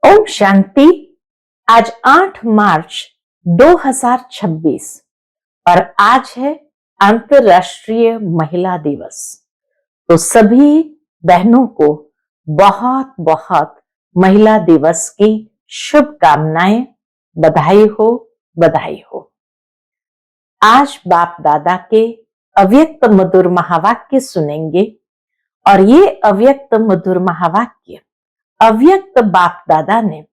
ओम शांति। आज 8 मार्च 2026 और आज है अंतर्राष्ट्रीय महिला दिवस। तो सभी बहनों को बहुत बहुत महिला दिवस की शुभकामनाएं। बधाई हो, बधाई हो। आज बाप दादा के अव्यक्त मधुर महावाक्य सुनेंगे और ये अव्यक्त मधुर महावाक्य अव्यक्त बाप दादा ने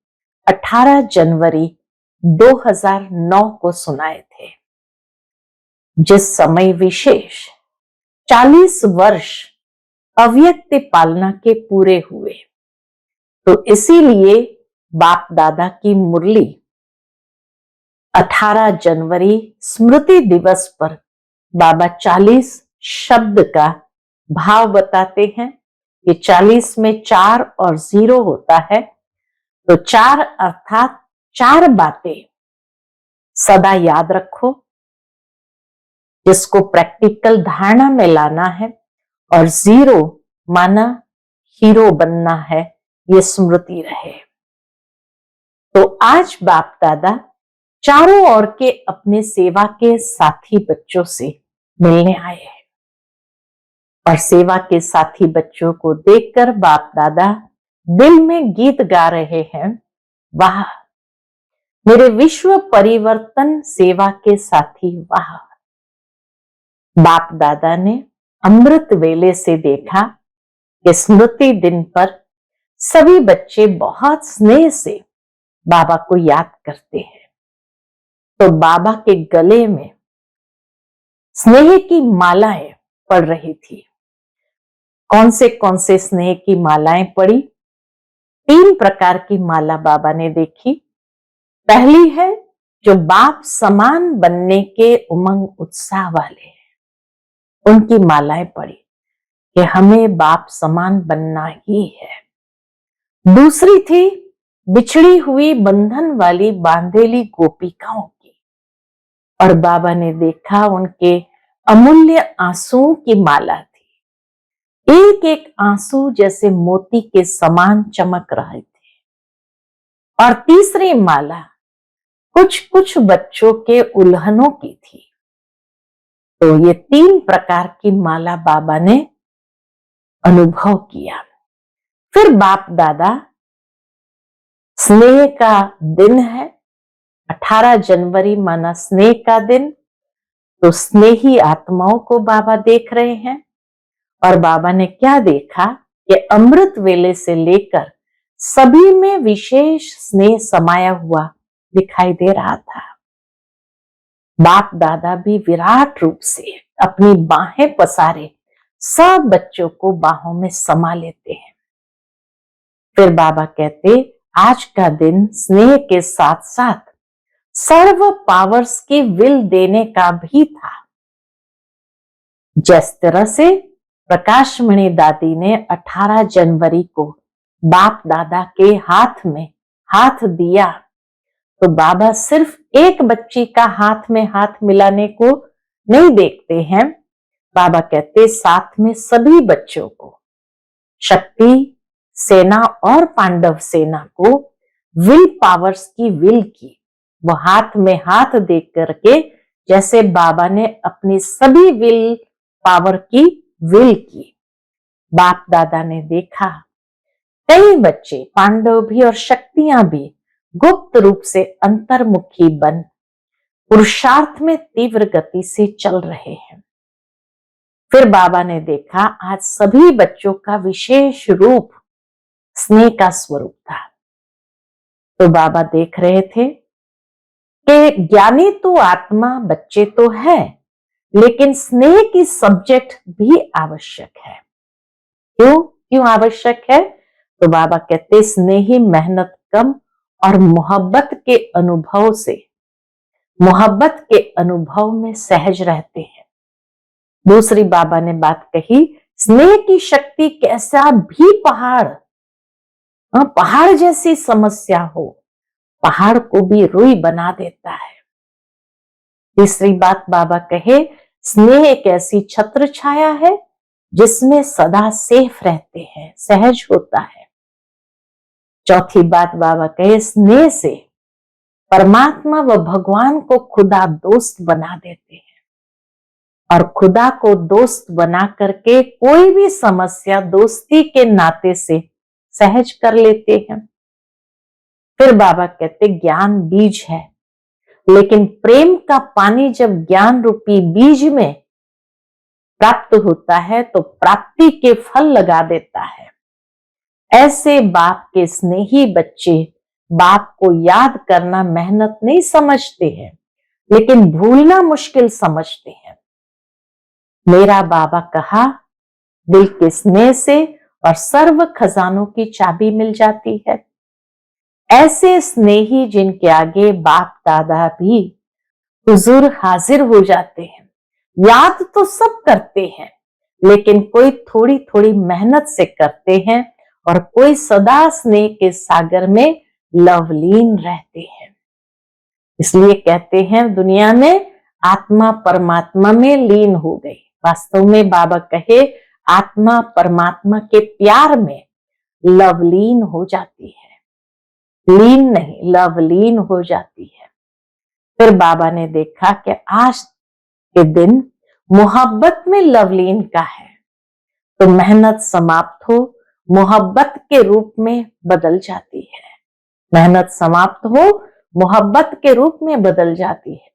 18 जनवरी 2009 को सुनाए थे। जिस समय विशेष 40 वर्ष अव्यक्त पालना के पूरे हुए, तो इसीलिए बाप दादा की मुरली 18 जनवरी स्मृति दिवस पर बाबा 40 शब्द का भाव बताते हैं कि 40 में 4 और 0 होता है। तो 4 अर्थात 4 बातें सदा याद रखो, जिसको प्रैक्टिकल धारणा में लाना है, और 0 माना हीरो बनना है, ये स्मृति रहे। तो आज बाप दादा चारों ओर के अपने सेवा के साथी बच्चों से मिलने आए हैं और सेवा के साथी बच्चों को देखकर बाप दादा दिल में गीत गा रहे हैं, वाह मेरे विश्व परिवर्तन सेवा के साथी, वाह। बाप दादा ने अमृत वेले से देखा कि स्मृति दिन पर सभी बच्चे बहुत स्नेह से बाबा को याद करते हैं। तो बाबा के गले में स्नेह की मालाएं पड़ रही थी। कौन से स्नेह की मालाएं पड़ी? 3 प्रकार की माला बाबा ने देखी। पहली है जो बाप समान बनने के उमंग उत्साह वाले हैं, उनकी मालाएं पड़ी कि हमें बाप समान बनना ही है। दूसरी थी बिछड़ी हुई बंधन वाली बांधेली गोपिकाओं की, और बाबा ने देखा उनके अमूल्य आंसुओं की माला थी। एक एक आंसू जैसे मोती के समान चमक रहे थे। और तीसरी माला कुछ कुछ बच्चों के उल्हनों की थी। तो ये 3 प्रकार की माला बाबा ने अनुभव किया। फिर बाप दादा, स्नेह का दिन है, 18 जनवरी माना स्नेह का दिन, तो स्नेही आत्माओं को बाबा देख रहे हैं। और बाबा ने क्या देखा कि अमृत वेले से लेकर सभी में विशेष स्नेह समाया हुआ दिखाई दे रहा था। बाप दादा भी विराट रूप से अपनी बाहें पसारे सब बच्चों को बाहों में समा लेते हैं। फिर बाबा कहते, आज का दिन स्नेह के साथ साथ सर्व पावर्स की विल देने का भी था। जिस तरह से प्रकाशमणि दादी ने 18 जनवरी को बाप दादा के हाथ में हाथ दिया, तो बाबा सिर्फ एक बच्ची का हाथ में हाथ मिलाने को नहीं देखते हैं। बाबा कहते साथ में सभी बच्चों को, शक्ति सेना और पांडव सेना को विल पावर्स की विल की, वो हाथ में हाथ दे करके जैसे बाबा ने अपनी सभी विल पावर की विल की। बाप दादा ने देखा कई बच्चे, पांडव भी और शक्तियां भी, गुप्त रूप से अंतर्मुखी बन पुरुषार्थ में तीव्र गति से चल रहे हैं। फिर बाबा ने देखा आज सभी बच्चों का विशेष रूप स्नेह का स्वरूप था। तो बाबा देख रहे थे कि ज्ञानी तो आत्मा बच्चे तो है, लेकिन स्नेह की सब्जेक्ट भी आवश्यक है। क्यों आवश्यक है? तो बाबा कहते स्नेही मेहनत कम और मोहब्बत के अनुभव में सहज रहते हैं। दूसरी बाबा ने बात कही, स्नेह की शक्ति कैसा भी पहाड़ जैसी समस्या हो, पहाड़ को भी रुई बना देता है। तीसरी बात बाबा कहे, स्नेह एक ऐसी छत्र छाया है जिसमें सदा सेफ रहते हैं, सहज होता है। चौथी बात बाबा कहे, स्नेह से परमात्मा व भगवान को खुदा दोस्त बना देते हैं और खुदा को दोस्त बना करके कोई भी समस्या दोस्ती के नाते से सहज कर लेते हैं। फिर बाबा कहते ज्ञान बीज है, लेकिन प्रेम का पानी जब ज्ञान रूपी बीज में प्राप्त होता है तो प्राप्ति के फल लगा देता है। ऐसे बाप के स्नेही बच्चे बाप को याद करना मेहनत नहीं समझते हैं, लेकिन भूलना मुश्किल समझते हैं। मेरा बाबा कहा, दिल के स्नेह से और सर्व खजानों की चाबी मिल जाती है। ऐसे स्नेही जिनके आगे बाप दादा भी हुजूर हाजिर हो जाते हैं, याद तो सब करते हैं, लेकिन कोई थोड़ी थोड़ी मेहनत से करते हैं और कोई सदा स्नेह के सागर में लवलीन रहते हैं। इसलिए कहते हैं दुनिया में आत्मा परमात्मा में लीन हो गई। वास्तव में बाबा कहे आत्मा परमात्मा के प्यार में लवलीन हो जाती है, लीन नहीं लवलीन हो जाती है। फिर बाबा ने देखा कि आज के दिन मोहब्बत में लवलीन का है, तो मेहनत समाप्त हो मोहब्बत के रूप में बदल जाती है। मेहनत समाप्त हो मोहब्बत के रूप में बदल जाती है।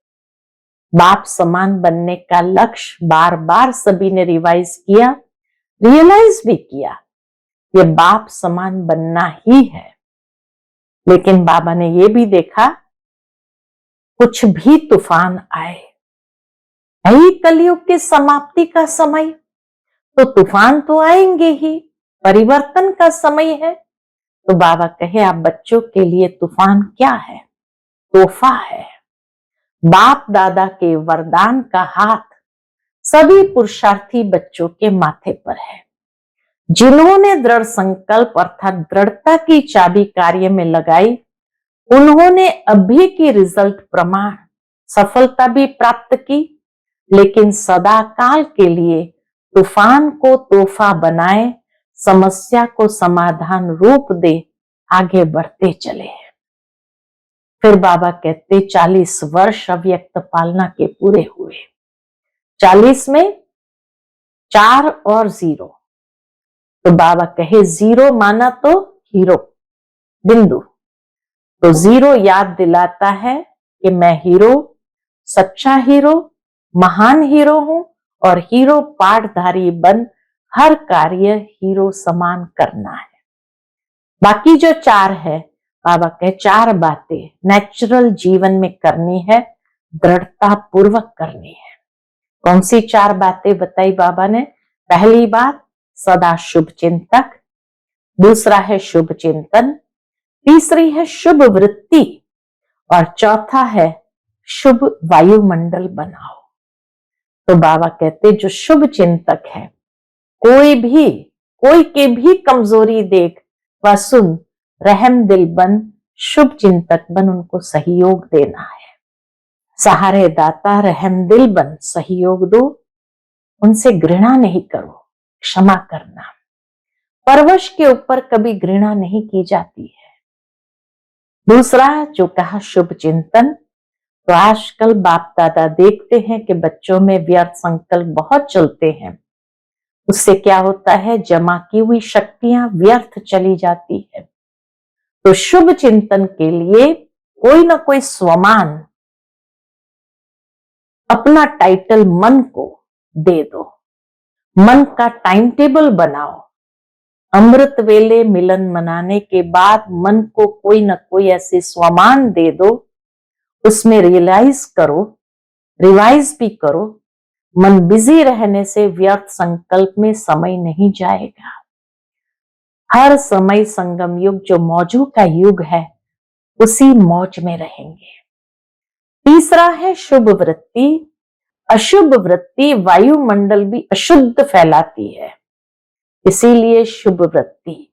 बाप समान बनने का लक्ष्य बार बार सभी ने रिवाइज किया, रियलाइज भी किया, ये बाप समान बनना ही है। लेकिन बाबा ने ये भी देखा कुछ भी तूफान आए, यही कलयुग की समाप्ति का समय, तो तूफान तो आएंगे ही, परिवर्तन का समय है। तो बाबा कहे आप बच्चों के लिए तूफान क्या है? तोहफा है। बाप दादा के वरदान का हाथ सभी पुरुषार्थी बच्चों के माथे पर है। जिन्होंने दृढ़ संकल्प अर्थात दृढ़ता की चाबी कार्य में लगाई, उन्होंने अभी की रिजल्ट प्रमाण सफलता भी प्राप्त की, लेकिन सदा काल के लिए तूफान को तोहफा बनाए, समस्या को समाधान रूप दे आगे बढ़ते चले। फिर बाबा कहते 40 वर्ष अव्यक्त पालना के पूरे हुए। 40 में 4 और 0, तो बाबा कहे 0 माना तो हीरो बिंदु, तो 0 याद दिलाता है कि मैं हीरो, सच्चा हीरो, महान हीरो हूं और हीरो पाठधारी बन हर कार्य हीरो समान करना है। बाकी जो 4 है, बाबा कहे 4 बातें नेचुरल जीवन में करनी है, दृढ़ता पूर्वक करनी है। कौन सी 4 बातें बताई बाबा ने? पहली बात सदा शुभ चिंतक, दूसरा है शुभ चिंतन, तीसरी है शुभ वृत्ति और चौथा है शुभ वायुमंडल बनाओ। तो बाबा कहते जो शुभ चिंतक है, कोई के भी कमजोरी देख व सुन, रहम दिल बन, शुभ चिंतक बन उनको सहयोग देना है। सहारे दाता रहम दिल बन, सहयोग दो, उनसे घृणा नहीं करो, क्षमा करना। परवश के ऊपर कभी घृणा नहीं की जाती है। दूसरा जो कहा शुभ चिंतन, तो आजकल बाप दादा देखते हैं कि बच्चों में व्यर्थ संकल्प बहुत चलते हैं। उससे क्या होता है, जमा की हुई शक्तियां व्यर्थ चली जाती है। तो शुभ चिंतन के लिए कोई ना कोई स्वमान अपना टाइटल मन को दे दो, मन का टाइम टेबल बनाओ। अमृत वेले मिलन मनाने के बाद मन को कोई ना कोई ऐसे स्वमान दे दो, उसमें रियलाइज करो, रिवाइज भी करो। मन बिजी रहने से व्यर्थ संकल्प में समय नहीं जाएगा। हर समय संगम युग जो मौजों का युग है, उसी मौज में रहेंगे। तीसरा है शुभ वृत्ति। अशुभ वृत्ति वायुमंडल भी अशुद्ध फैलाती है, इसीलिए शुभ वृत्ति।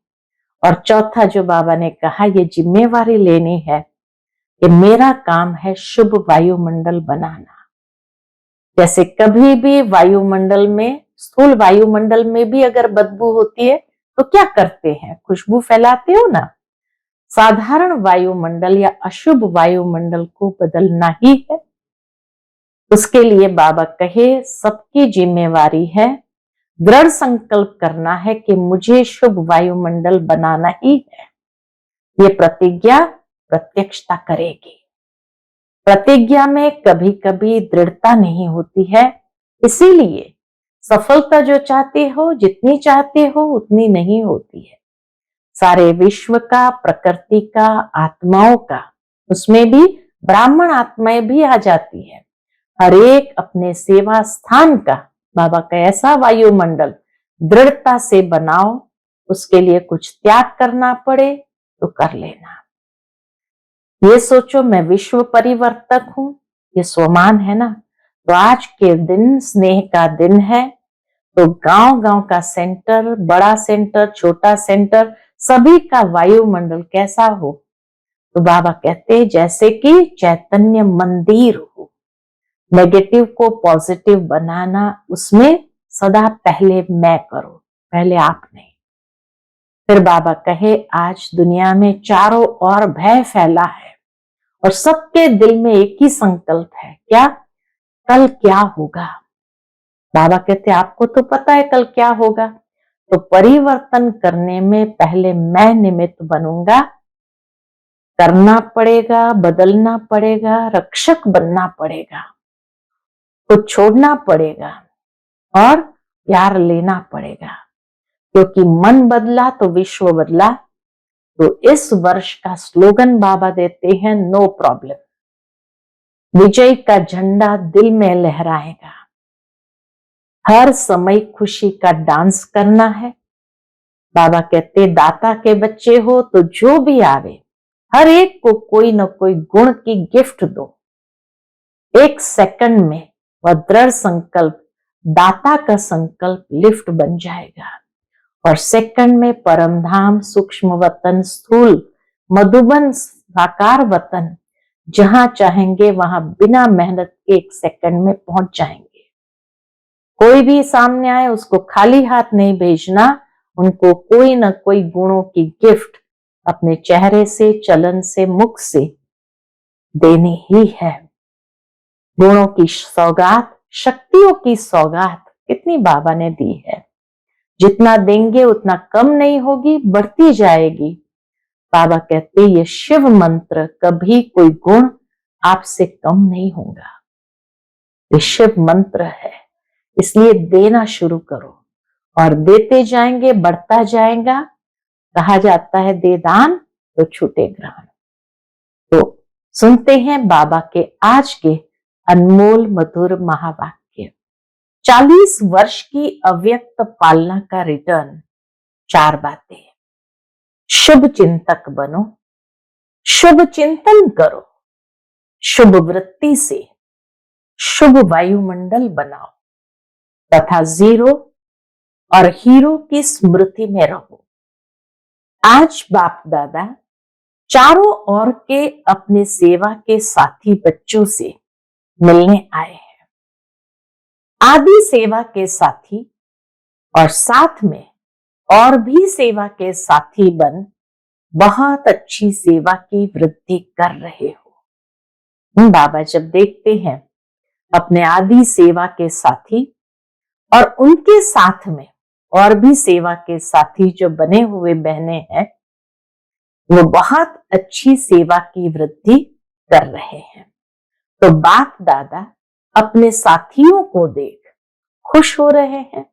और चौथा जो बाबा ने कहा, ये जिम्मेवारी लेनी है कि मेरा काम है शुभ वायुमंडल बनाना। जैसे कभी भी वायुमंडल में, स्थूल वायुमंडल में भी अगर बदबू होती है तो क्या करते हैं, खुशबू फैलाते हो ना। साधारण वायुमंडल या अशुभ वायुमंडल को बदलना ही है। उसके लिए बाबा कहे सबकी जिम्मेवारी है, दृढ़ संकल्प करना है कि मुझे शुभ वायुमंडल बनाना ही है। ये प्रतिज्ञा प्रत्यक्षता करेगी। प्रतिज्ञा में कभी कभी दृढ़ता नहीं होती है, इसीलिए सफलता जो चाहते हो, जितनी चाहते हो उतनी नहीं होती है। सारे विश्व का, प्रकृति का, आत्माओं का, उसमें भी ब्राह्मण आत्माएं भी आ जाती है। हर एक अपने सेवा स्थान का बाबा का ऐसा वायुमंडल दृढ़ता से बनाओ। उसके लिए कुछ त्याग करना पड़े तो कर लेना। ये सोचो मैं विश्व परिवर्तक हूं, ये स्वमान है ना। तो आज के दिन स्नेह का दिन है, तो गांव गांव का सेंटर, बड़ा सेंटर, छोटा सेंटर, सभी का वायुमंडल कैसा हो। तो बाबा कहते हैं जैसे कि चैतन्य मंदिर हो। नेगेटिव को पॉजिटिव बनाना, उसमें सदा पहले मैं करो, पहले आप नहीं। फिर बाबा कहे आज दुनिया में चारों ओर भय फैला है और सबके दिल में एक ही संकल्प है, क्या? कल क्या होगा। बाबा कहते आपको तो पता है कल क्या होगा, तो परिवर्तन करने में पहले मैं निमित्त बनूंगा। करना पड़ेगा, बदलना पड़ेगा, रक्षक बनना पड़ेगा, कुछ छोड़ना पड़ेगा और प्यार लेना पड़ेगा, क्योंकि मन बदला तो विश्व बदला। तो इस वर्ष का स्लोगन बाबा देते हैं, नो प्रॉब्लम। विजय का झंडा दिल में लहराएगा। हर समय खुशी का डांस करना है। बाबा कहते दाता के बच्चे हो तो जो भी आवे हर एक को कोई न कोई गुण की गिफ्ट दो। एक सेकंड में वह दृढ़ संकल्प, दाता का संकल्प लिफ्ट बन जाएगा और सेकंड में परमधाम, सूक्ष्म वतन, स्थूल मधुबन, साकार वतन, जहां चाहेंगे वहां बिना मेहनत के एक सेकंड में पहुंच जाएंगे। कोई भी सामने आए उसको खाली हाथ नहीं भेजना, उनको कोई ना कोई गुणों की गिफ्ट अपने चेहरे से, चलन से, मुख से देनी ही है। गुणों की सौगात, शक्तियों की सौगात कितनी बाबा ने दी है। जितना देंगे उतना कम नहीं होगी, बढ़ती जाएगी। बाबा कहते ये शिव मंत्र, कभी कोई गुण आपसे कम नहीं होगा। ये शिव मंत्र है, इसलिए देना शुरू करो और देते जाएंगे, बढ़ता जाएगा। कहा जाता है दे दान तो छूटे ग्रहण। तो सुनते हैं बाबा के आज के अनमोल मधुर महावाक्य। 40 वर्ष की अव्यक्त पालना का रिटर्न। 4 बातें। शुभ चिंतक बनो, शुभ चिंतन करो, शुभ वृत्ति से शुभ वायुमंडल बनाओ तथा जीरो और हीरो की स्मृति में रहो। आज बाप दादा चारों ओर के अपने सेवा के साथी बच्चों से मिलने आए हैं। आदि सेवा के साथी और साथ में और भी सेवा के साथी बन बहुत अच्छी सेवा की वृद्धि कर रहे हो। बाबा जब देखते हैं अपने आदि सेवा के साथी और उनके साथ में और भी सेवा के साथी जो बने हुए बहने हैं, वो बहुत अच्छी सेवा की वृद्धि कर रहे हैं। तो बाप दादा अपने साथियों को देख खुश हो रहे हैं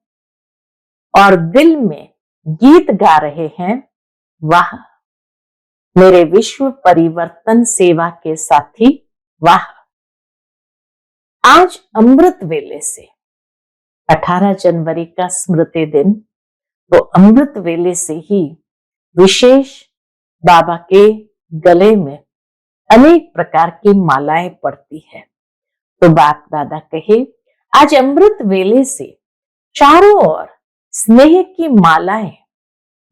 और दिल में गीत गा रहे हैं, वाह मेरे विश्व परिवर्तन सेवा के साथी, वाह। आज अमृत वेले से 18 जनवरी का स्मृति दिन, तो अमृत वेले से ही विशेष बाबा के गले में अनेक प्रकार की मालाएं पड़ती है। तो बाप दादा कहे आज अमृत वेले से चारों ओर स्नेह की मालाएं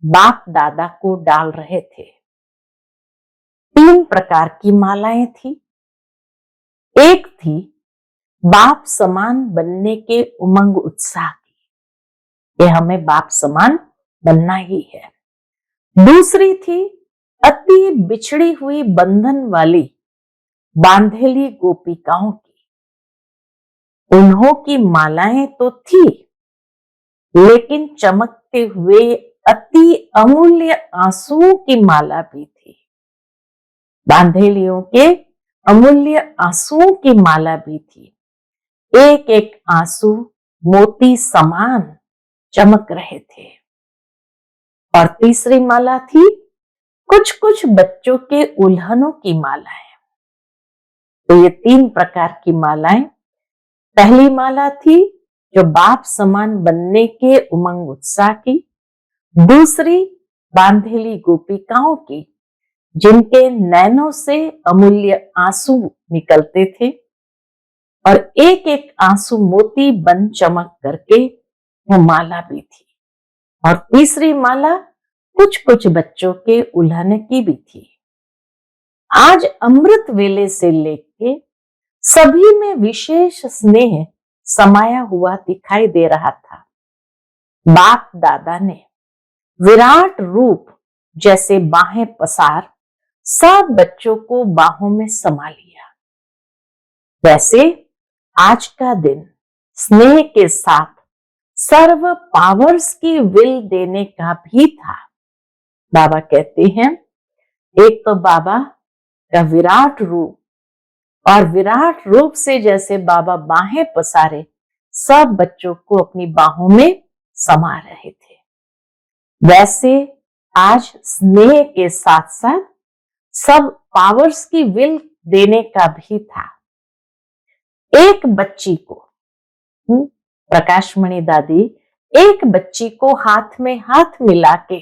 बाप दादा को डाल रहे थे। 3 प्रकार की मालाएं थी। एक थी बाप समान बनने के उमंग उत्साह की, ये हमें बाप समान बनना ही है। दूसरी थी अति बिछड़ी हुई बंधन वाली बांधेली गोपिकाओं की। उन्हों की मालाएं तो थी, लेकिन चमकते हुए अति अमूल्य आंसुओं की माला भी थी। बांधेलियों के अमूल्य आंसुओं की माला भी थी। एक एक आंसू मोती समान चमक रहे थे। और तीसरी माला थी कुछ कुछ बच्चों के उल्हनों की मालाएं। तो ये 3 प्रकार की मालाएं। पहली माला थी जो बाप समान बनने के उमंग उत्साह की। दूसरी बांधेली गोपिकाओं की, जिनके नैनों से अमूल्य आंसू निकलते थे और एक एक आंसू मोती बन चमक करके वो माला भी थी। और तीसरी माला कुछ कुछ बच्चों के उल्हन की भी थी। आज अमृत वेले से लेके सभी में विशेष स्नेह समाया हुआ दिखाई दे रहा था। बाप दादा ने विराट रूप जैसे बाहें पसार सब बच्चों को बाहों में समा लिया। वैसे आज का दिन स्नेह के साथ सर्व पावर्स की विल देने का भी था। बाबा कहते हैं, एक तो बाबा का विराट रूप, और विराट रूप से जैसे बाबा बाहें पसारे सब बच्चों को अपनी बाहों में समा रहे थे, वैसे आज स्नेह के साथ साथ सब पावर्स की विल देने का भी था। एक बच्ची को, प्रकाशमणि दादी एक बच्ची को हाथ में हाथ मिला के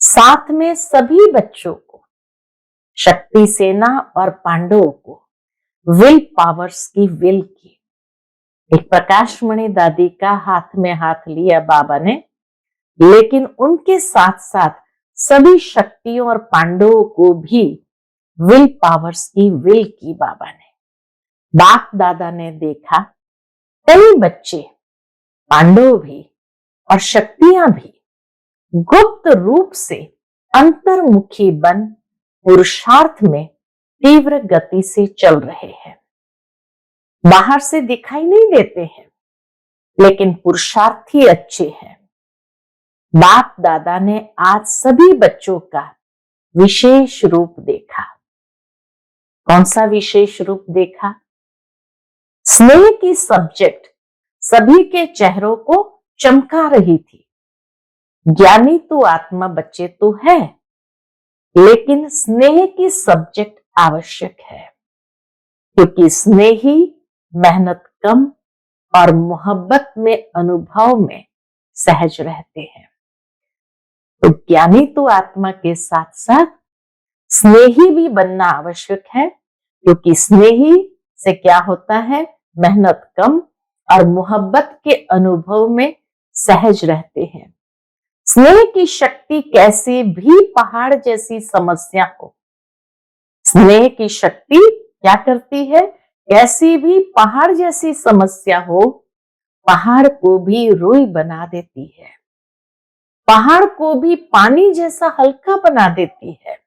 साथ में सभी बच्चों को, शक्ति सेना और पांडवों को विल पावर्स की विल की। एक प्रकाशमणि दादी का हाथ में हाथ लिया बाबा ने, लेकिन उनके साथ साथ सभी शक्तियों और पांडवों को भी विल पावर्स की विल की बाबा ने। बाप दादा ने देखा कई बच्चे, पांडव भी और शक्तियां भी गुप्त रूप से अंतर्मुखी बन पुरुषार्थ में तीव्र गति से चल रहे हैं। बाहर से दिखाई नहीं देते हैं, लेकिन पुरुषार्थी अच्छे हैं। बाप दादा ने आज सभी बच्चों का विशेष रूप देखा। कौन सा विशेष रूप देखा? स्नेह की सब्जेक्ट सभी के चेहरों को चमका रही थी। ज्ञानी तो आत्मा बच्चे तो है, लेकिन स्नेह की सब्जेक्ट आवश्यक है, क्योंकि स्नेही मेहनत कम और मोहब्बत में अनुभव में सहज रहते हैं। तो ज्ञानी तो आत्मा के साथ साथ स्नेही भी बनना आवश्यक है, क्योंकि स्नेही से क्या होता है, मेहनत कम और मोहब्बत के अनुभव में सहज रहते हैं। स्नेह की शक्ति कैसी भी पहाड़ जैसी समस्या हो, स्नेह की शक्ति क्या करती है, कैसी भी पहाड़ जैसी समस्या हो, पहाड़ को भी रुई बना देती है, पहाड़ को भी पानी जैसा हल्का बना देती है।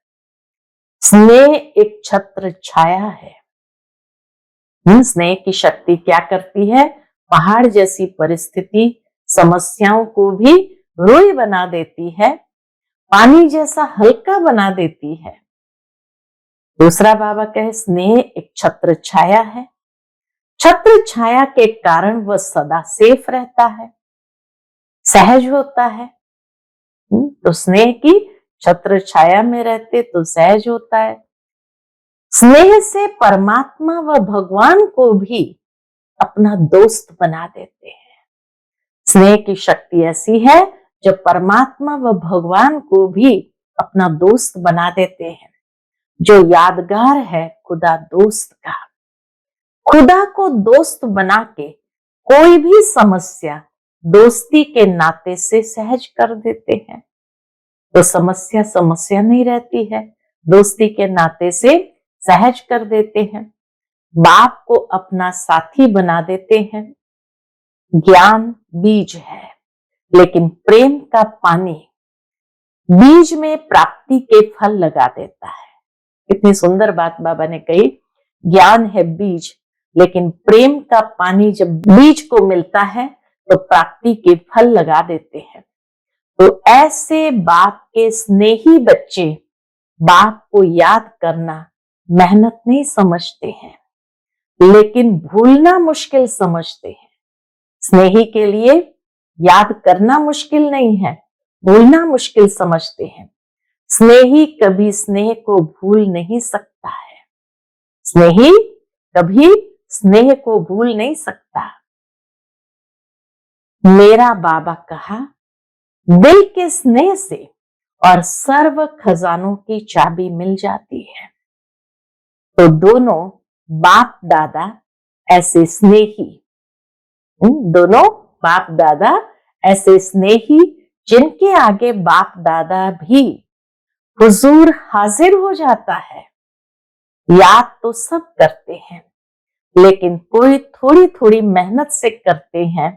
स्नेह एक छत्र छाया है। स्नेह की शक्ति क्या करती है, पहाड़ जैसी परिस्थिति समस्याओं को भी रुई बना देती है, पानी जैसा हल्का बना देती है। दूसरा बाबा कहे, स्नेह एक छत्र छाया है। छत्र छाया के कारण वह सदा सेफ रहता है, सहज होता है। तो स्नेह की छत्र छाया में रहते तो सहज होता है। स्नेह से परमात्मा व भगवान को भी अपना दोस्त बना देते हैं। स्नेह की शक्ति ऐसी है जो परमात्मा व भगवान को भी अपना दोस्त बना देते हैं, जो यादगार है खुदा दोस्त का। खुदा को दोस्त बना के कोई भी समस्या दोस्ती के नाते से सहज कर देते हैं। तो समस्या समस्या नहीं रहती है, दोस्ती के नाते से सहज कर देते हैं। बाप को अपना साथी बना देते हैं। ज्ञान बीज है, लेकिन प्रेम का पानी बीज में प्राप्ति के फल लगा देता है। कितनी सुंदर बात बाबा ने कही। ज्ञान है बीज, लेकिन प्रेम का पानी जब बीज को मिलता है तो प्राप्ति के फल लगा देते हैं। तो ऐसे बाप के स्नेही बच्चे बाप को याद करना मेहनत नहीं समझते हैं, लेकिन भूलना मुश्किल समझते हैं। स्नेही के लिए याद करना मुश्किल नहीं है, भूलना मुश्किल समझते हैं। स्नेही कभी स्नेह को भूल नहीं सकता है। स्नेही कभी स्नेह को भूल नहीं सकता। मेरा बाबा कहा, दिल के स्नेह से और सर्व खजानों की चाबी मिल जाती है। तो दोनों बाप दादा ऐसे स्नेही, दोनों बाप दादा ऐसे स्नेही जिनके आगे बाप दादा भी हुजूर हाजिर हो जाता है। याद तो सब करते हैं, लेकिन कोई थोड़ी थोड़ी मेहनत से करते हैं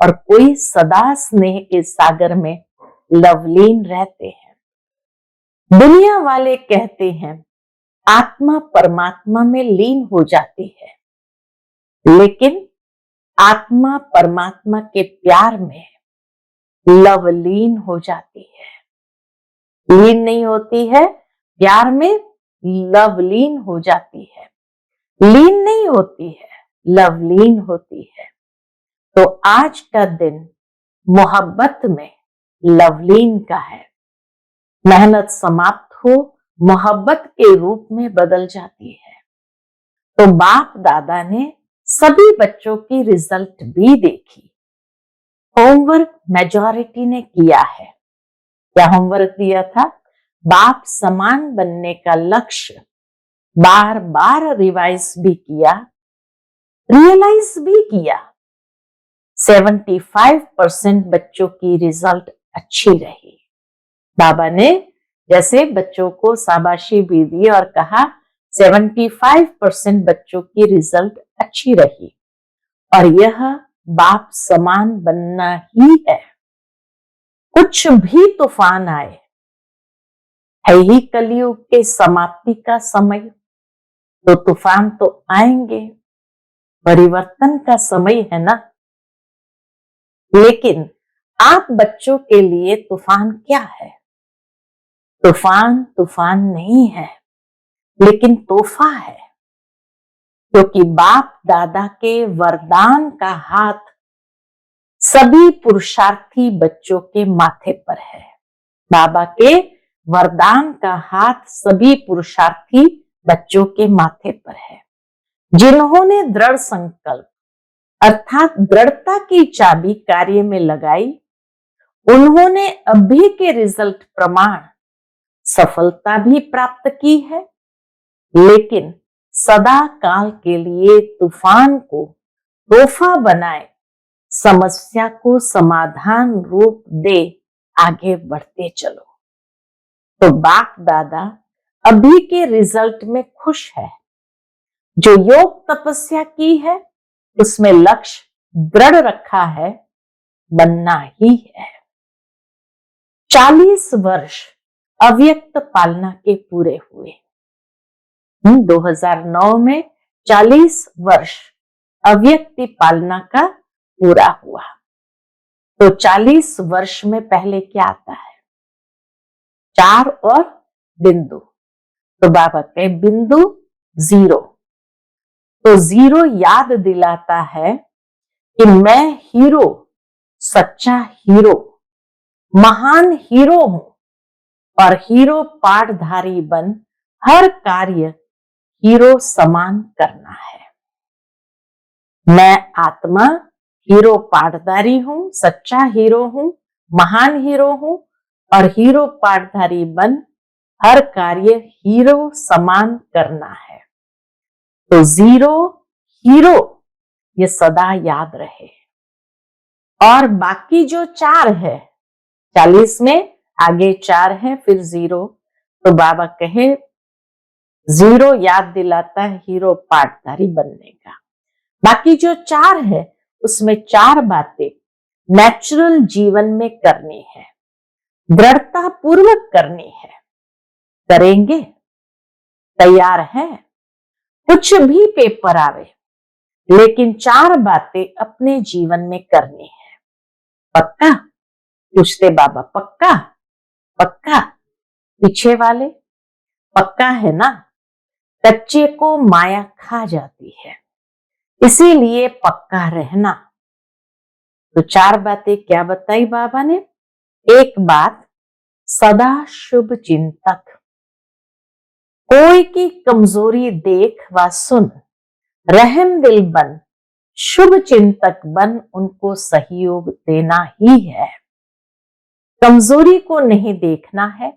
और कोई सदा स्नेह के सागर में लवलीन रहते हैं। दुनिया वाले कहते हैं आत्मा परमात्मा में लीन हो जाती है, लेकिन आत्मा परमात्मा के प्यार में लवलीन हो जाती है। लीन नहीं होती है, प्यार में लवलीन हो जाती है। लीन नहीं होती है, लवलीन होती है। तो आज का दिन मोहब्बत में लवलीन का है। मेहनत समाप्त हो, मोहब्बत के रूप में बदल जाती है। तो बाप दादा ने सभी बच्चों की रिजल्ट भी देखी। होमवर्क मेजॉरिटी ने किया है। क्या होमवर्क दिया था? बाप समान बनने का लक्ष्य बार बार रिवाइज भी किया, रियलाइज भी किया। 75% बच्चों की रिजल्ट अच्छी रही। बाबा ने जैसे बच्चों को शाबाशी भी दी और कहा 75% बच्चों की रिजल्ट अच्छी रही, और यह बाप समान बनना ही है। कुछ भी तूफान आए, है ही कलयुग के समाप्ति का समय, तो तूफान तो आएंगे, परिवर्तन का समय है ना। लेकिन आप बच्चों के लिए तूफान क्या है? तूफान तूफान नहीं है, लेकिन तोहफा है, क्योंकि बाप दादा के वरदान का हाथ सभी पुरुषार्थी बच्चों के माथे पर है। बाबा के वरदान का हाथ सभी पुरुषार्थी बच्चों के माथे पर है, जिन्होंने दृढ़ संकल्प अर्थात दृढ़ता की चाबी कार्य में लगाई। उन्होंने अभी के रिजल्ट प्रमाण सफलता भी प्राप्त की है, लेकिन सदा काल के लिए तूफान को तोहफा बनाए, समस्या को समाधान रूप दे आगे बढ़ते चलो। तो बाप दादा अभी के रिजल्ट में खुश है। जो योग तपस्या की है उसमें लक्ष्य दृढ़ रखा है, बनना ही है। 40 वर्ष अव्यक्त पालना के पूरे हुए। 2009 में 40 वर्ष अव्यक्ति पालना का पूरा हुआ। तो 40 वर्ष में पहले क्या आता है? 4 और बिंदु। तो बाबा के बिंदु 0। तो 0 याद दिलाता है कि मैं हीरो, सच्चा हीरो, महान हीरो हूं, और हीरो पाठधारी बन हर कार्य हीरो समान करना है। मैं आत्मा हीरो पाठधारी हूं, सच्चा हीरो हूं, महान हीरो हूं, और हीरो पाठधारी बन हर कार्य हीरो समान करना है। तो 0 हीरो ये सदा याद रहे। और बाकी जो 4 है, 40 में आगे 4 है, फिर 0। तो बाबा कहे 0 याद दिलाता है हीरो पाठधारी बनने का। बाकी जो 4 है उसमें 4 बातें नेचुरल जीवन में करनी है। दृढ़ता पूर्वक करनी है। करेंगे? तैयार है? कुछ भी पेपर आवे, लेकिन 4 बातें अपने जीवन में करनी है। पक्का? पूछते बाबा। पक्का? पक्का? पीछे वाले पक्का है ना? कच्चे को माया खा जाती है, इसीलिए पक्का रहना। तो 4 बातें क्या बताई बाबा ने? एक बात, सदा शुभ चिंतक। कोई की कमजोरी देख व सुन, रहम दिल बन, शुभ चिंतक बन, उनको सहयोग देना ही है। कमजोरी को नहीं देखना है,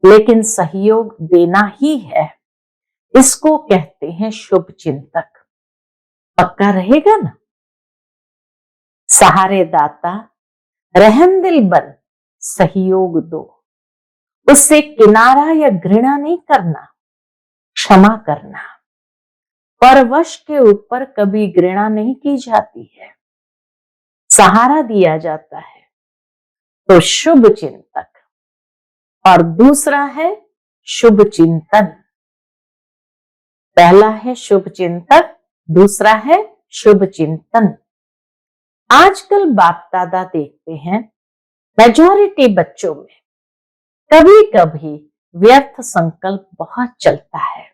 लेकिन सहयोग देना ही है। इसको कहते हैं शुभ चिंतक। पक्का रहेगा ना? सहारे दाता, रहम दिल बन, सहयोग दो। उससे किनारा या घृणा नहीं करना, क्षमा करना। परवश के ऊपर कभी घृणा नहीं की जाती है, सहारा दिया जाता है। तो शुभ चिंतक। और दूसरा है शुभ चिंतन। पहला है शुभ चिंतक, दूसरा है शुभ चिंतन। आजकल बाप दादा देखते हैं मेजॉरिटी बच्चों में कभी कभी व्यर्थ संकल्प बहुत चलता है।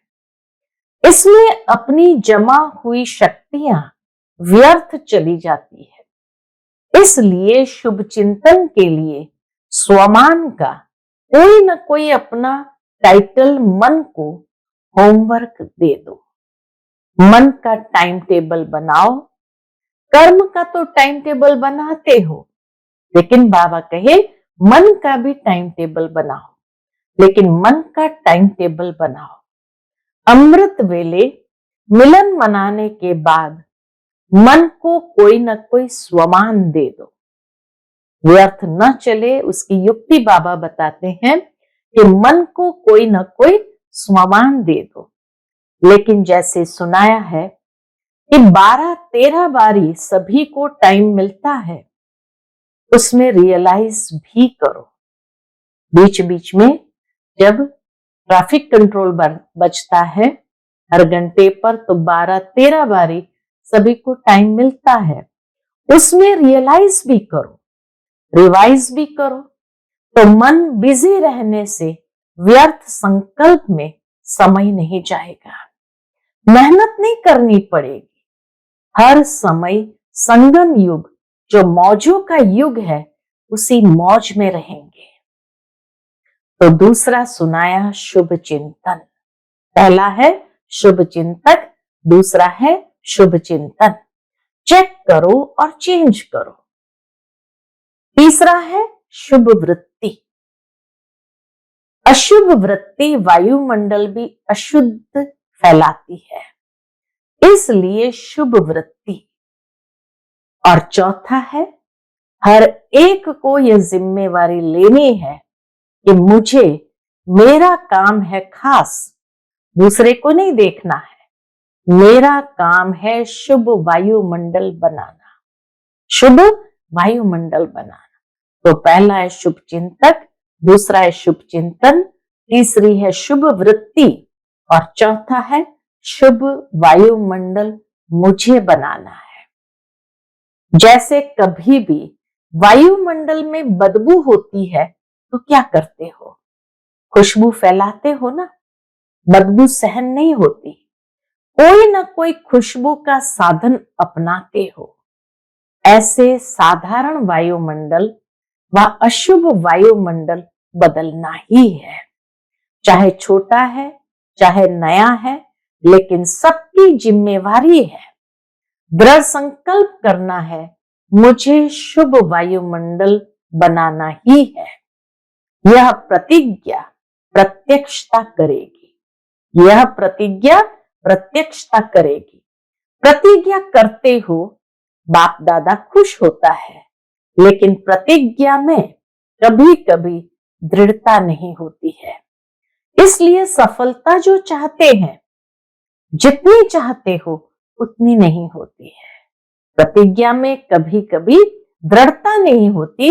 इसमें अपनी जमा हुई शक्तियां व्यर्थ चली जाती है। इसलिए शुभ चिंतन के लिए स्वमान का कोई न कोई अपना टाइटल मन को होमवर्क दे दो। मन का टाइम टेबल बनाओ। कर्म का तो टाइम टेबल बनाते हो, लेकिन बाबा कहे मन का भी टाइम टेबल बनाओ। लेकिन मन का टाइम टेबल बनाओ। अमृत वेले मिलन मनाने के बाद मन को कोई न कोई स्वमान दे दो। व्यर्थ न चले, उसकी युक्ति बाबा बताते हैं कि मन को कोई न कोई स्वमान दे दो। लेकिन जैसे सुनाया है कि 12-13 बारी सभी को टाइम मिलता है, उसमें रियलाइज भी करो। बीच बीच में जब ट्रैफिक कंट्रोल बचता है हर घंटे पर, तो 12-13 बारी सभी को टाइम मिलता है, उसमें रियलाइज भी करो, रिवाइज भी करो। तो मन बिजी रहने से व्यर्थ संकल्प में समय नहीं जाएगा, मेहनत नहीं करनी पड़ेगी। हर समय संगम युग, जो मौजों का युग है, उसी मौज में रहेंगे। तो दूसरा सुनाया शुभ चिंतन। पहला है शुभ चिंतक, दूसरा है शुभ चिंतन। चेक करो और चेंज करो। तीसरा है शुभ वृत्ति। अशुभ वृत्ति वायुमंडल भी अशुद्ध फैलाती है, इसलिए शुभ वृत्ति। और चौथा है, हर एक को यह जिम्मेवारी लेनी है कि मुझे, मेरा काम है खास, दूसरे को नहीं देखना है। मेरा काम है शुभ वायुमंडल बनाना, शुभ वायुमंडल बनाना। तो पहला है शुभ चिंतक, दूसरा है शुभ चिंतन, तीसरी है शुभ वृत्ति, और चौथा है शुभ वायुमंडल मुझे बनाना है। जैसे कभी भी वायुमंडल में बदबू होती है तो क्या करते हो? खुशबू फैलाते हो ना, बदबू सहन नहीं होती, कोई ना कोई खुशबू का साधन अपनाते हो। ऐसे साधारण वायुमंडल व अशुभ वायुमंडल बदलना ही है। चाहे छोटा है, चाहे नया है, लेकिन सबकी जिम्मेवारी है। दृढ़ संकल्प करना है, मुझे शुभ वायुमंडल बनाना ही है। यह प्रतिज्ञा प्रत्यक्षता करेगी, यह प्रतिज्ञा प्रत्यक्षता करेगी। प्रतिज्ञा करते हो, बाप दादा खुश होता है, लेकिन प्रतिज्ञा में कभी कभी दृढ़ता नहीं होती है। इसलिए सफलता जो चाहते हैं, जितनी चाहते हो उतनी नहीं होती है। प्रतिज्ञा में कभी कभी दृढ़ता नहीं होती,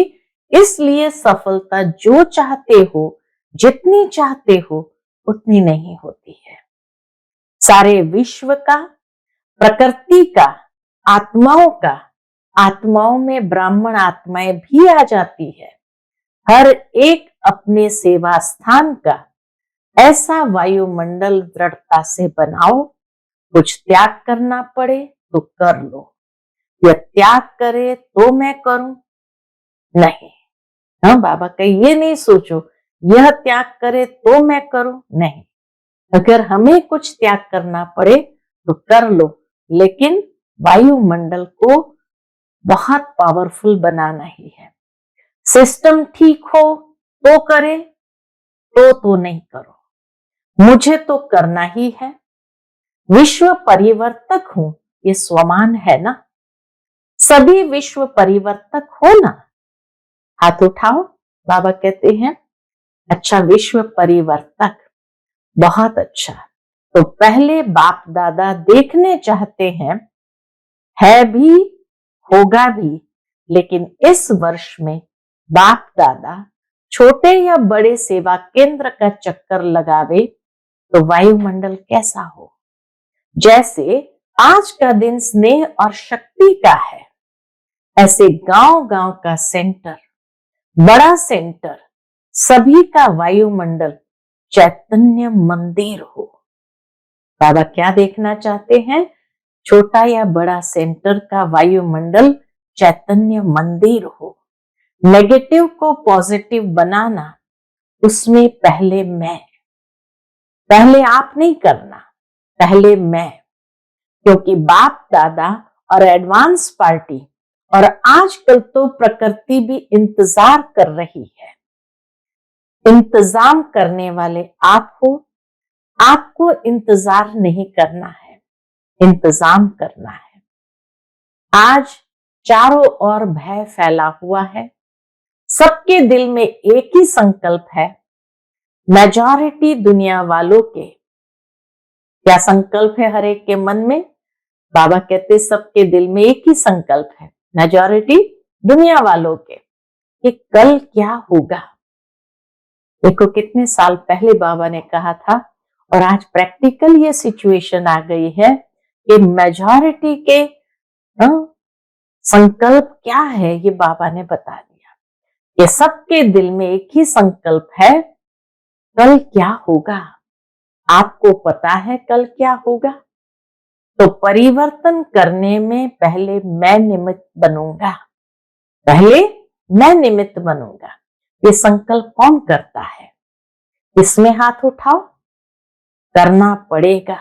इसलिए सफलता जो चाहते हो, जितनी चाहते हो, उतनी नहीं होती है। सारे विश्व का, प्रकृति का, आत्माओं का, आत्माओं में ब्राह्मण आत्माएं भी आ जाती है। हर एक अपने सेवा स्थान का ऐसा वायुमंडल दृढ़ता से बनाओ, कुछ त्याग करना पड़े तो कर लो, या त्याग करे तो मैं करूं, नहीं। हाँ, बाबा कहे ये नहीं सोचो यह त्याग करे तो मैं करूं, नहीं। अगर हमें कुछ त्याग करना पड़े तो कर लो, लेकिन वायुमंडल को बहुत पावरफुल बनाना ही है। सिस्टम ठीक हो तो करे, तो नहीं करो, मुझे तो करना ही है। विश्व परिवर्तक हूं, ये स्वमान है ना। सभी विश्व परिवर्तक हो ना, हाथ उठाओ। बाबा कहते हैं अच्छा, विश्व परिवर्तक, बहुत अच्छा। तो पहले बाप दादा देखने चाहते हैं, है भी होगा भी, लेकिन इस वर्ष में बाप दादा छोटे या बड़े सेवा केंद्र का चक्कर लगावे तो वायुमंडल कैसा हो। जैसे आज का दिन स्नेह और शक्ति का है, ऐसे गांव गांव का सेंटर, बड़ा सेंटर, सभी का वायुमंडल चैतन्य मंदिर हो। बाबा क्या देखना चाहते हैं? छोटा या बड़ा सेंटर का वायुमंडल चैतन्य मंदिर हो। नेगेटिव को पॉजिटिव बनाना, उसमें पहले मैं, पहले आप नहीं करना, पहले मैं। क्योंकि बाप दादा और एडवांस पार्टी और आजकल तो प्रकृति भी इंतजार कर रही है। इंतजाम करने वाले आप हो, आपको इंतजार नहीं करना है, इंतजाम करना है। आज चारों ओर भय फैला हुआ है, सबके दिल में एक ही संकल्प है। मेजॉरिटी दुनिया वालों के क्या संकल्प है हर एक के मन में? बाबा कहते सबके दिल में एक ही संकल्प है, मेजॉरिटी दुनिया वालों के, कि कल क्या होगा। देखो कितने साल पहले बाबा ने कहा था, और आज प्रैक्टिकल ये सिचुएशन आ गई है कि मेजॉरिटी के संकल्प क्या है, ये बाबा ने बता दिया। ये सबके दिल में एक ही संकल्प है, कल क्या होगा। आपको पता है कल क्या होगा? तो परिवर्तन करने में पहले मैं निमित्त बनूंगा, पहले मैं निमित्त बनूंगा। ये संकल्प कौन करता है? इसमें हाथ उठाओ। करना पड़ेगा,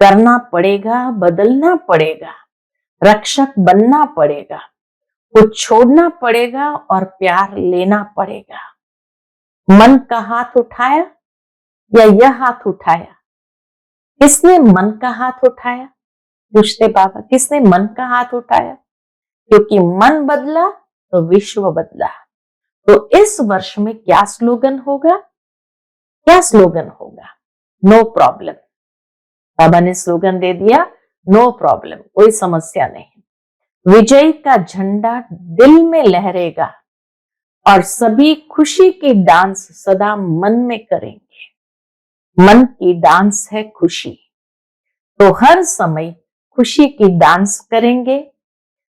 करना पड़ेगा, बदलना पड़ेगा, रक्षक बनना पड़ेगा, कुछ छोड़ना पड़ेगा और प्यार लेना पड़ेगा। मन का हाथ उठाया या यह हाथ उठाया? किसने मन का हाथ उठाया? पूछते बाबा, किसने मन का हाथ उठाया? क्योंकि मन बदला तो विश्व बदला। तो इस वर्ष में क्या स्लोगन होगा? क्या स्लोगन होगा? No problem. बाबा ने स्लोगन दे दिया, नो प्रॉब्लम, कोई समस्या नहीं। विजय का झंडा दिल में लहरेगा और सभी खुशी की डांस सदा मन में करेंगे। मन की डांस है खुशी, तो हर समय खुशी की डांस करेंगे।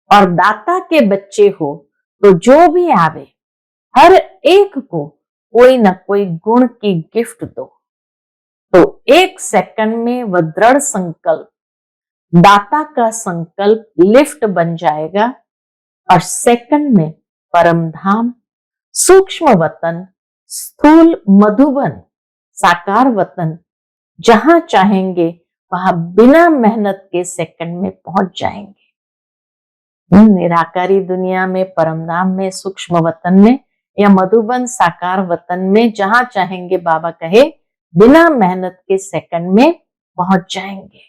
और दाता के बच्चे हो तो जो भी आवे, हर एक को कोई ना कोई गुण की गिफ्ट दो। तो एक सेकंड में वह दृढ़ संकल्प, दाता का संकल्प लिफ्ट बन जाएगा और सेकंड में परम धाम, सूक्ष्म वतन, स्थूल मधुबन, साकार वतन, जहां चाहेंगे वहां बिना मेहनत के सेकंड में पहुंच जाएंगे। निराकारी दुनिया में, परम धाम में, सूक्ष्म वतन में या मधुबन साकार वतन में, जहां चाहेंगे बाबा कहे बिना मेहनत के सेकंड में पहुंच जाएंगे।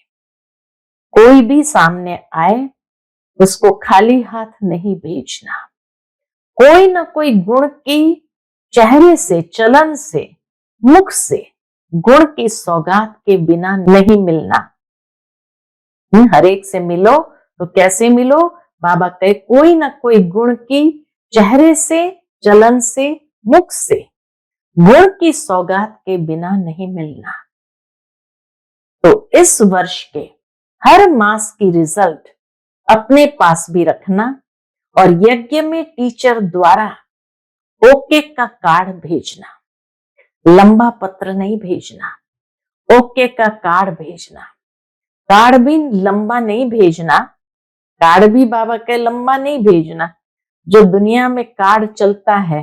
कोई भी सामने आए उसको खाली हाथ नहीं भेजना। कोई ना कोई गुण की चेहरे से, चलन से, मुख से गुण की सौगात के बिना नहीं मिलना। हर एक से मिलो तो कैसे मिलो? बाबा कहे कोई ना कोई गुण की चेहरे से, चलन से, मुख से गुण की सौगात के बिना नहीं मिलना। तो इस वर्ष के हर मास की रिजल्ट अपने पास भी रखना और यज्ञ में टीचर द्वारा ओके का कार्ड भेजना, लंबा पत्र नहीं भेजना, ओके का कार्ड भेजना। कार्ड भी लंबा नहीं भेजना, कार्ड भी बाबा के लंबा नहीं भेजना। जो दुनिया में कार्ड चलता है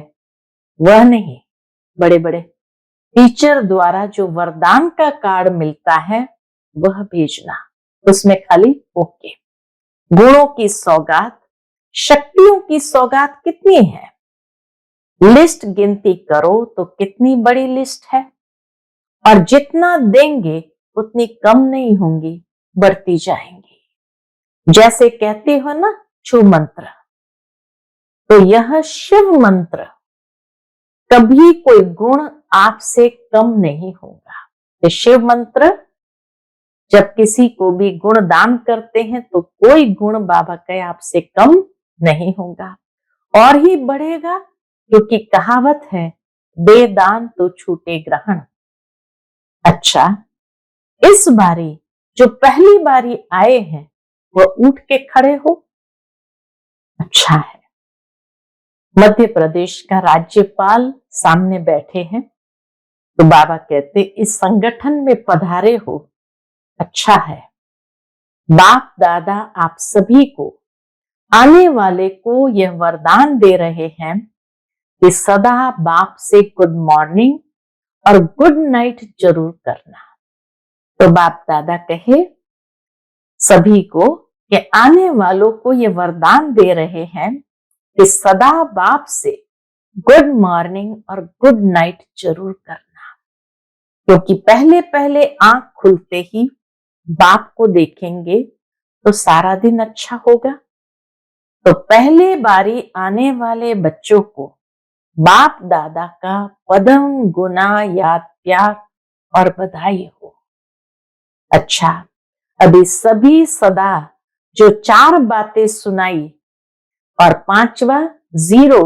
वह नहीं, बड़े बड़े टीचर द्वारा जो वरदान का कार्ड मिलता है वह भेजना। उसमें खाली ओके। गुणों की सौगात, शक्तियों की सौगात कितनी है? लिस्ट गिनती करो तो कितनी बड़ी लिस्ट है, और जितना देंगे उतनी कम नहीं होंगी, बढ़ती जाएंगी। जैसे कहते हो ना छू मंत्र, तो यह शिव मंत्र कभी कोई गुण आपसे कम नहीं होगा। ये शिव मंत्र जब किसी को भी गुण दान करते हैं तो कोई गुण बाबा का आपसे कम नहीं होगा, और ही बढ़ेगा, क्योंकि कहावत है दे दान तो छूटे ग्रहण। अच्छा, इस बारी जो पहली बारी आए हैं वह उठ के खड़े हो। अच्छा है। मध्य प्रदेश का राज्यपाल सामने बैठे हैं, तो बाबा कहते इस संगठन में पधारे हो, अच्छा है। बाप दादा आप सभी को, आने वाले को यह वरदान दे रहे हैं कि सदा बाप से गुड मॉर्निंग और गुड नाइट जरूर करना। तो बाप दादा कहे सभी को कि आने वालों को यह वरदान दे रहे हैं कि सदा बाप से गुड मॉर्निंग और गुड नाइट जरूर करना, क्योंकि पहले पहले आंख खुलते ही बाप को देखेंगे तो सारा दिन अच्छा होगा। तो पहले बारी आने वाले बच्चों को बाप दादा का पदम गुना याद प्यार और बधाई हो। अच्छा, अभी सभी सदा जो 4 बातें सुनाई और 5वां जीरो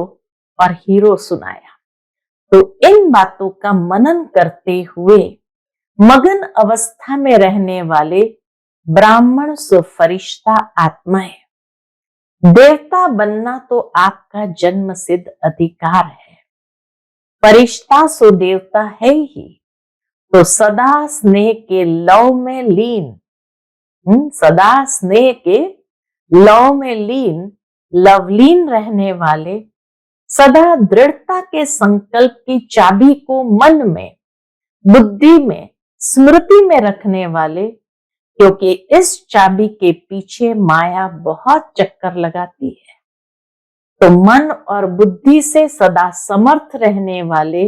और हीरो सुनाया, तो इन बातों का मनन करते हुए मगन अवस्था में रहने वाले ब्राह्मण सो फरिश्ता आत्माएं, देवता बनना तो आपका जन्म सिद्ध अधिकार है। फरिश्ता सो देवता है ही, तो सदा स्नेह के लव में लीन, सदा स्नेह के लव में लीन, लवलीन रहने वाले, सदा दृढ़ता के संकल्प की चाबी को मन में, बुद्धि में, स्मृति में रखने वाले, क्योंकि इस चाबी के पीछे माया बहुत चक्कर लगाती है। तो मन और बुद्धि से सदा समर्थ रहने वाले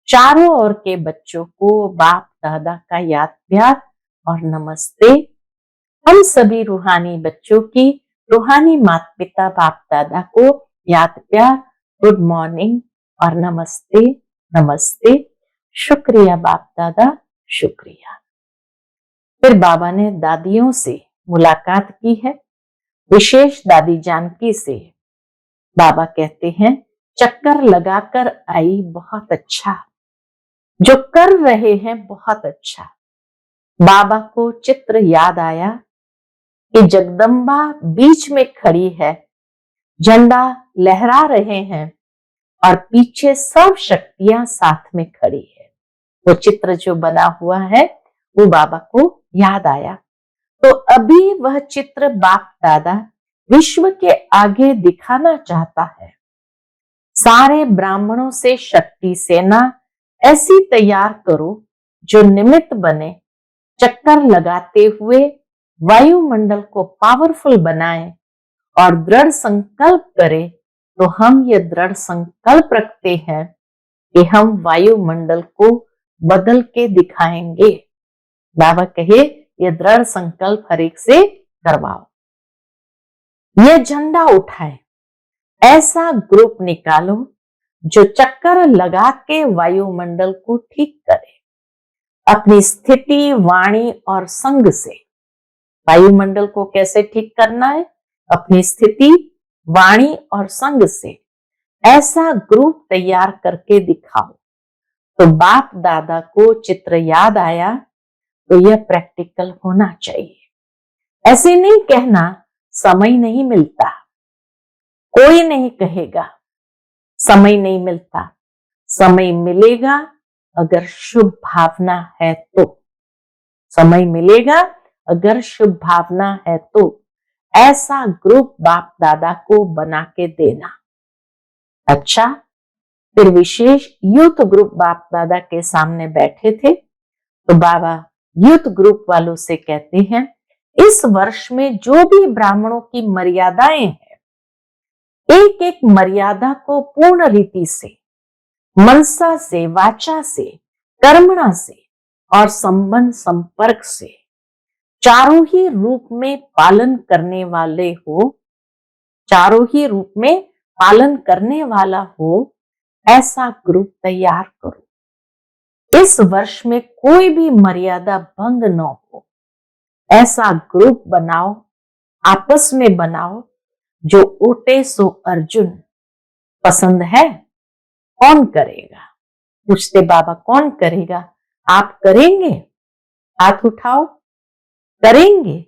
चारों ओर के बच्चों को बाप दादा का याद प्यार और नमस्ते। हम सभी रूहानी बच्चों की रूहानी माता पिता बाप दादा को याद प्यार, गुड मॉर्निंग और नमस्ते नमस्ते। शुक्रिया बाप दादा, शुक्रिया। फिर बाबा ने दादियों से मुलाकात की है, विशेष दादी जानकी से। बाबा कहते हैं चक्कर लगाकर आई बहुत अच्छा, जो कर रहे हैं बहुत अच्छा। बाबा को चित्र याद आया कि जगदम्बा बीच में खड़ी है, झंडा लहरा रहे हैं और पीछे सब शक्तियां साथ में खड़ी है। वो चित्र जो बना हुआ है वो बाबा को याद आया। तो अभी वह चित्र बाप दादा विश्व के आगे दिखाना चाहता है। सारे ब्राह्मणों से शक्ति सेना ऐसी तैयार करो जो निमित्त बने, चक्कर लगाते हुए वायुमंडल को पावरफुल बनाए और दृढ़ संकल्प करे। तो हम ये दृढ़ संकल्प रखते हैं कि हम वायुमंडल को बदल के दिखाएंगे। बाबा कहे ये दृढ़ संकल्प हर एक से करवाओ, ये झंडा उठाए, ऐसा ग्रुप निकालो जो चक्कर लगा के वायुमंडल को ठीक करे। अपनी स्थिति, वाणी और संग से वायुमंडल को कैसे ठीक करना है? अपनी स्थिति, वाणी और संग से। ऐसा ग्रुप तैयार करके दिखाओ। तो बाप दादा को चित्र याद आया तो यह प्रैक्टिकल होना चाहिए। ऐसे नहीं कहना समय नहीं मिलता, कोई नहीं कहेगा समय नहीं मिलता, समय मिलेगा अगर शुभ भावना है तो। समय मिलेगा अगर शुभ भावना है तो ऐसा ग्रुप बाप दादा को बना के देना। अच्छा, फिर विशेष यूथ ग्रुप बाप दादा के सामने बैठे थे तो बाबा यूथ ग्रुप वालों से कहते हैं, इस वर्ष में जो भी ब्राह्मणों की मर्यादाएं हैं, एक एक मर्यादा को पूर्ण रीति से, मनसा से, वाचा से, कर्मणा से और संबंध संपर्क से चारों ही रूप में पालन करने वाले हो, चारों ही रूप में पालन करने वाला हो, ऐसा ग्रुप तैयार करो। इस वर्ष में कोई भी मर्यादा भंग न हो, ऐसा ग्रुप बनाओ, आपस में बनाओ। जो ओटे सो अर्जुन पसंद है, कौन करेगा? पूछते बाबा, कौन करेगा? आप करेंगे? हाथ उठाओ। करेंगे?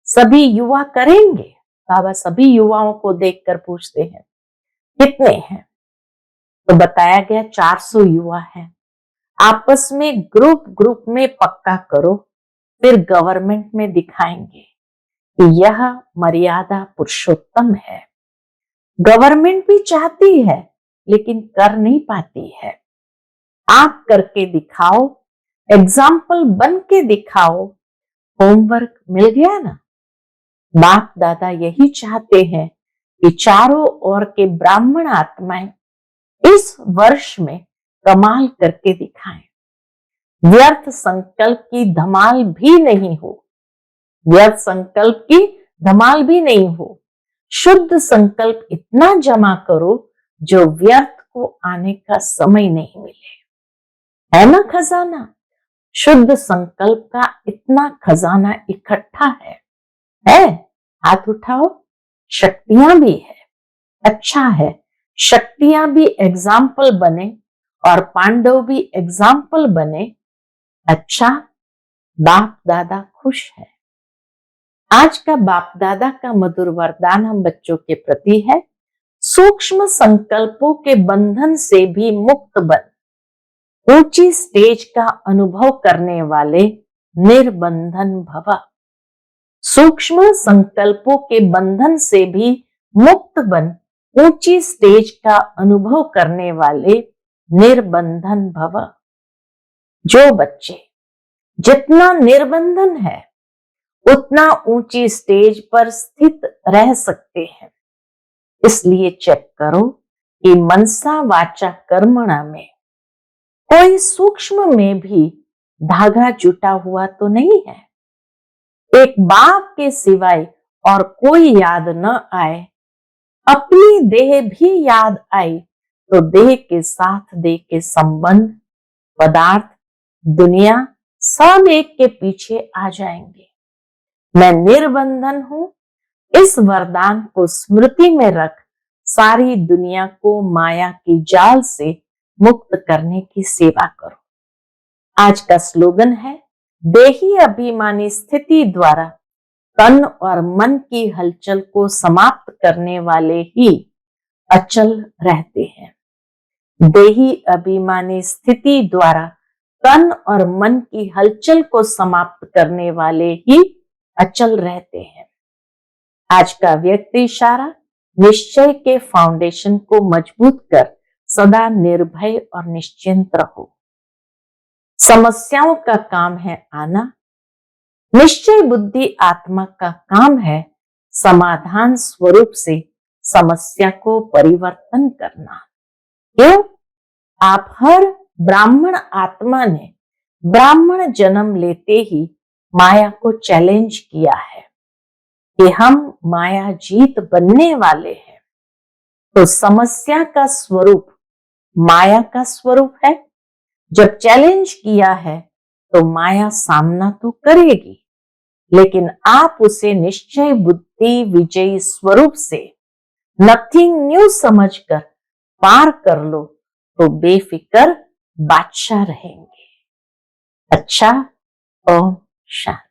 सभी युवा करेंगे? बाबा सभी युवाओं को देखकर पूछते हैं, कितने हैं? तो बताया गया 400 युवा हैं। आपस में ग्रुप ग्रुप में पक्का करो, फिर गवर्नमेंट में दिखाएंगे कि यह मर्यादा पुरुषोत्तम है। गवर्नमेंट भी चाहती है लेकिन कर नहीं पाती है। आप करके दिखाओ, एग्जाम्पल बन के दिखाओ। होमवर्क मिल गया ना। बाप दादा यही चाहते हैं कि चारों ओर के ब्राह्मण आत्माएं इस वर्ष में कमाल करके दिखाएं। व्यर्थ संकल्प की धमाल भी नहीं हो, व्यर्थ संकल्प की धमाल भी नहीं हो। शुद्ध संकल्प इतना जमा करो जो व्यर्थ को आने का समय नहीं मिले। है ना खजाना? शुद्ध संकल्प का इतना खजाना इकट्ठा है? हाथ उठाओ। शक्तियां भी है, अच्छा है। शक्तियां भी एग्जाम्पल बने और पांडव भी एग्जाम्पल बने। अच्छा, बाप दादा खुश है। आज का बाप दादा का मधुर वरदान हम बच्चों के प्रति है, सूक्ष्म संकल्पों के बंधन से भी मुक्त बन, ऊंची स्टेज का अनुभव करने वाले निर्बंधन भव। सूक्ष्म संकल्पों के बंधन से भी मुक्त बन, ऊंची स्टेज का अनुभव करने वाले निर्बंधन भव। जो बच्चे जितना निर्बंधन है उतना ऊंची स्टेज पर स्थित रह सकते हैं। इसलिए चेक करो कि मनसा वाचा कर्मणा में कोई सूक्ष्म में भी धागा जुटा हुआ तो नहीं है। एक बाप के सिवाय और कोई याद न आए, अपनी देह भी याद आई तो देह के साथ देह के संबंध, पदार्थ, दुनिया सब एक के पीछे आ जाएंगे। मैं निर्बंधन हूं, इस वरदान को स्मृति में रख सारी दुनिया को माया की जाल से मुक्त करने की सेवा करो। आज का स्लोगन है, देही अभिमानी स्थिति द्वारा तन और मन की हलचल को समाप्त करने वाले ही अचल रहते हैं। देही अभिमानी स्थिति द्वारा तन और मन की हलचल को समाप्त करने वाले ही अचल रहते हैं। आज का व्यक्ति इशारा, निश्चय के फाउंडेशन को मजबूत कर सदा निर्भय और निश्चिंत रहो। समस्याओं का काम है आना, निश्चय बुद्धि आत्मा का काम है समाधान स्वरूप से समस्या को परिवर्तन करना। क्यों? आप हर ब्राह्मण आत्मा ने ब्राह्मण जन्म लेते ही माया को चैलेंज किया है कि हम माया जीत बनने वाले हैं। तो समस्या का स्वरूप माया का स्वरूप है। जब चैलेंज किया है तो माया सामना तो करेगी, लेकिन आप उसे निश्चय बुद्धि विजयी स्वरूप से नथिंग न्यू समझकर पार कर लो तो बेफिक्र बादशाह रहेंगे। अच्छा, ओम शांति।